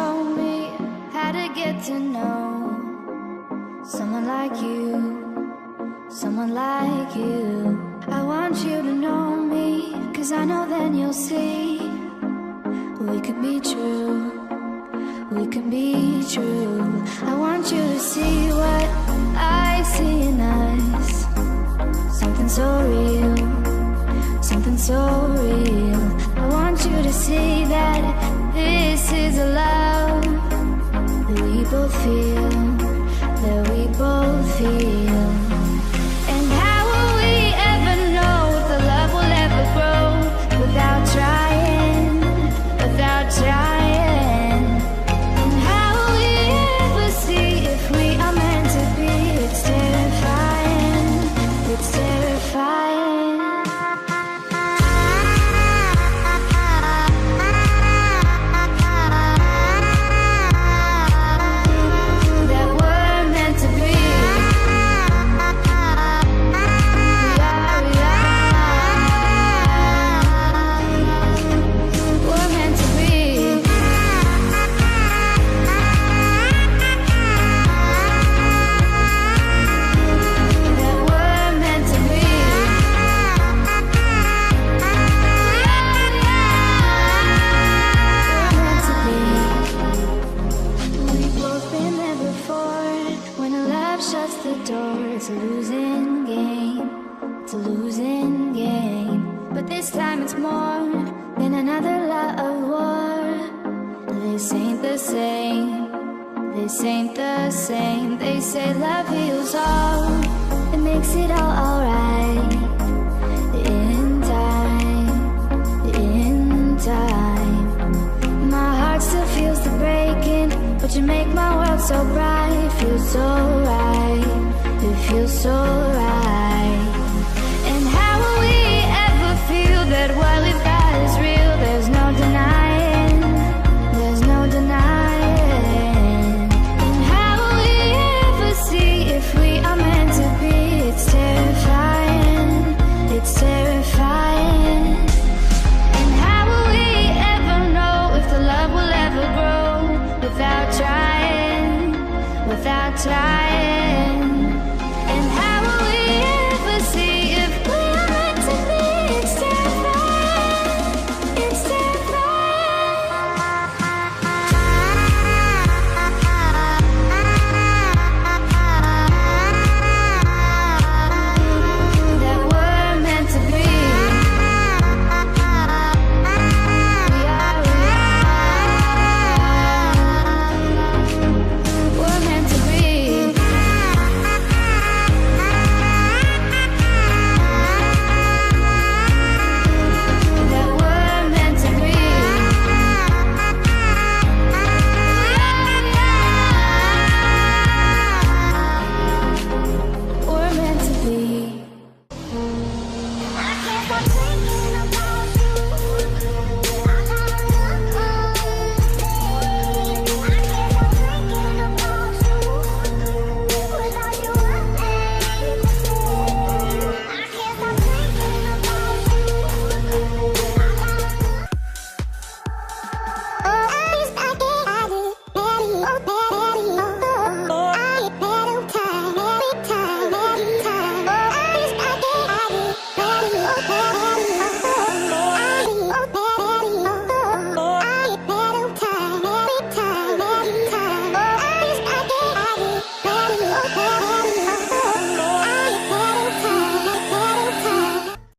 show me how to get to know someone like you, someone like you. I want you to know me, 'cause I know then you'll see we could be true, we can be true. I want you to see what I see in us, something so real, something so real. I want you to see that this is a love that we both feel, that we both feel. And how will we ever know if the love will ever grow without trying, without trying? And how will we ever see if we are meant to be? It's terrifying, it's terrifying. That we're meant to be. We're meant to be. That we're meant to be. We've both been there before. When a love shuts the door, it's a losing game, it's a losing game. But this time it's more than another lot of war. This ain't the same, this ain't the same. They say love heals all, it makes it all alright. In time, in time. My heart still feels the breaking, but you make my world so bright. Feels so right, it feels so right.